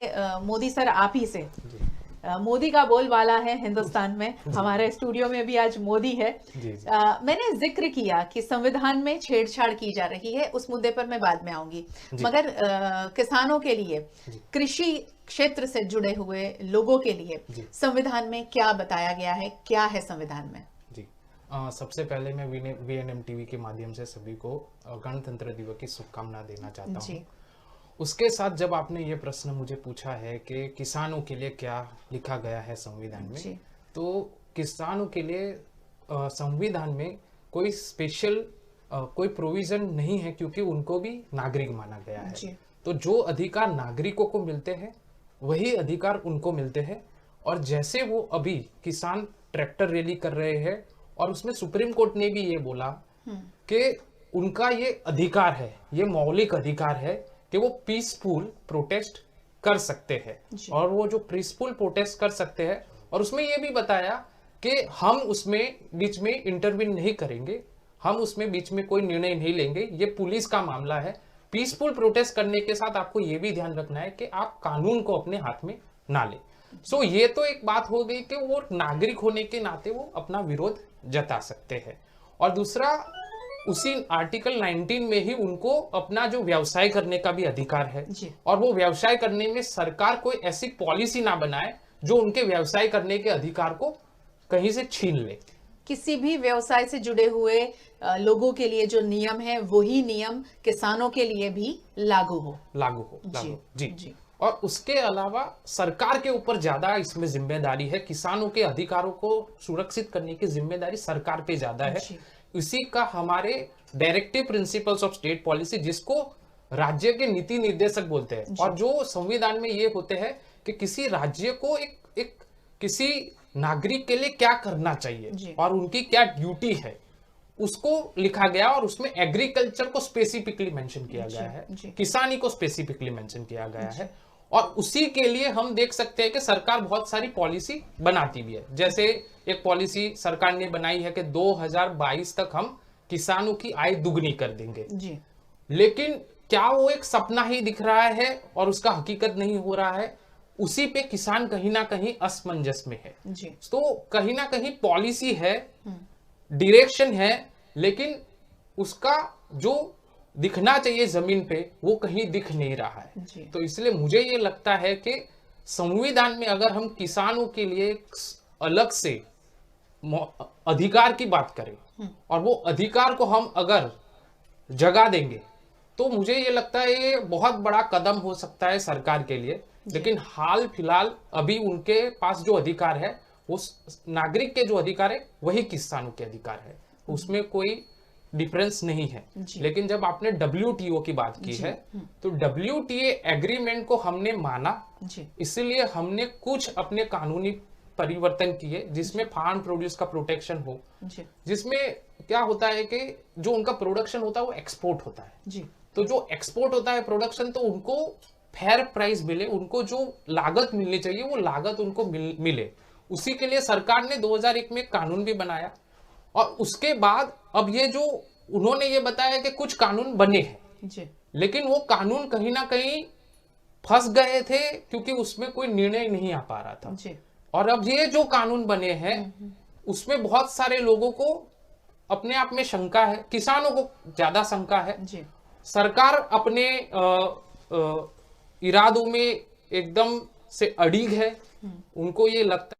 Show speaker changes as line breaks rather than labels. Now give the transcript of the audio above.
Modi sir आप ही से मोदी का बोलबाला है हिंदुस्तान में। हमारे स्टूडियो में भी आज मोदी है। मैंने जिक्र किया कि संविधान में छेड़छाड़ की जा रही है, उस मुद्दे पर मैं बाद में आऊंगी, मगर किसानों के लिए, कृषि क्षेत्र से जुड़े हुए लोगों के लिए संविधान में क्या बताया गया है, क्या है संविधान में?
सबसे पहले मैं VNM टीवी के माध्यम से सभी को गणतंत्र दिवस की शुभकामना देना चाहता हूँ। उसके साथ जब आपने ये प्रश्न मुझे पूछा है कि किसानों के लिए क्या लिखा गया है संविधान में, तो किसानों के लिए संविधान में कोई स्पेशल कोई प्रोविजन नहीं है, क्योंकि उनको भी नागरिक माना गया है। तो जो अधिकार नागरिकों को मिलते हैं वही अधिकार उनको मिलते हैं। और जैसे वो अभी किसान ट्रैक्टर रैली कर रहे हैं और उसमें सुप्रीम कोर्ट ने भी ये बोला कि उनका ये अधिकार है, ये मौलिक अधिकार है कि वो पीसफुल प्रोटेस्ट कर सकते हैं, और वो जो पीसफुल प्रोटेस्ट कर सकते हैं, और उसमें ये भी बताया कि हम उसमें बीच में इंटरवीन नहीं करेंगे, हम उसमें बीच में कोई निर्णय नहीं लेंगे, ये पुलिस का मामला है। पीसफुल प्रोटेस्ट करने के साथ आपको ये भी ध्यान रखना है कि आप कानून को अपने हाथ में ना ले। सो ये तो एक बात हो गई कि वो नागरिक होने के नाते वो अपना विरोध जता सकते हैं। और दूसरा, उसी आर्टिकल 19 में ही उनको अपना जो व्यवसाय करने का भी अधिकार है, और वो व्यवसाय करने में सरकार कोई ऐसी पॉलिसी ना बनाए जो उनके व्यवसाय करने के अधिकार को कहीं से छीन ले।
किसी भी व्यवसाय से जुड़े हुए लोगों के लिए जो नियम है वही नियम किसानों के लिए भी लागू हो।
जी। और उसके अलावा सरकार के ऊपर ज्यादा इसमें जिम्मेदारी है, किसानों के अधिकारों को सुरक्षित करने की जिम्मेदारी सरकार पे ज्यादा है। इसी का हमारे directive principles of state policy, जिसको राज्य के नीति निर्देशक बोलते हैं, और जो संविधान में ये होते हैं कि किसी राज्य को एक किसी नागरिक के लिए क्या करना चाहिए और उनकी क्या ड्यूटी है, उसको लिखा गया। और उसमें एग्रीकल्चर को स्पेसिफिकली मेंशन किया गया है, किसानी को स्पेसिफिकली मेंशन किया गया है। और उसी के लिए हम देख सकते हैं कि सरकार बहुत सारी पॉलिसी बनाती भी है। जैसे एक पॉलिसी सरकार ने बनाई है कि 2022 तक हम किसानों की आय दुगनी कर देंगे लेकिन क्या वो एक सपना ही दिख रहा है और उसका हकीकत नहीं हो रहा है? उसी पे किसान कहीं ना कहीं असमंजस में है। तो कहीं ना कहीं पॉलिसी है, डायरेक्शन है, लेकिन उसका जो दिखना चाहिए जमीन पे वो कहीं दिख नहीं रहा है। तो इसलिए मुझे ये लगता है कि संविधान में अगर हम किसानों के लिए अलग से अधिकार की बात करें और वो अधिकार को हम अगर जगा देंगे, तो मुझे ये लगता है ये बहुत बड़ा कदम हो सकता है सरकार के लिए। लेकिन हाल फिलहाल अभी उनके पास जो अधिकार है, वो नागरिक के जो अधिकार है वही किसानों के अधिकार है, उसमें कोई डिफरेंस नहीं है। लेकिन जब आपने WTO की बात की है, तो WTO एग्रीमेंट को हमने माना, इसलिए हमने कुछ अपने कानूनी परिवर्तन किए जिसमें फार्म प्रोड्यूस का प्रोटेक्शन हो, जिसमें क्या होता है कि जो उनका प्रोडक्शन होता है वो एक्सपोर्ट होता है। तो जो एक्सपोर्ट होता है प्रोडक्शन, तो उनको फेयर प्राइस मिले, उनको जो लागत मिलनी चाहिए वो लागत उनको मिले। उसी के लिए सरकार ने 2001 में कानून भी बनाया। और उसके बाद अब ये जो उन्होंने ये बताया कि कुछ कानून बने हैं, लेकिन वो कानून कहीं ना कहीं फंस गए थे क्योंकि उसमें कोई निर्णय नहीं आ पा रहा था। और अब ये जो कानून बने हैं उसमें बहुत सारे लोगों को अपने आप में शंका है, किसानों को ज्यादा शंका है। सरकार अपने इरादों में एकदम से अड़िग है, उनको ये लगता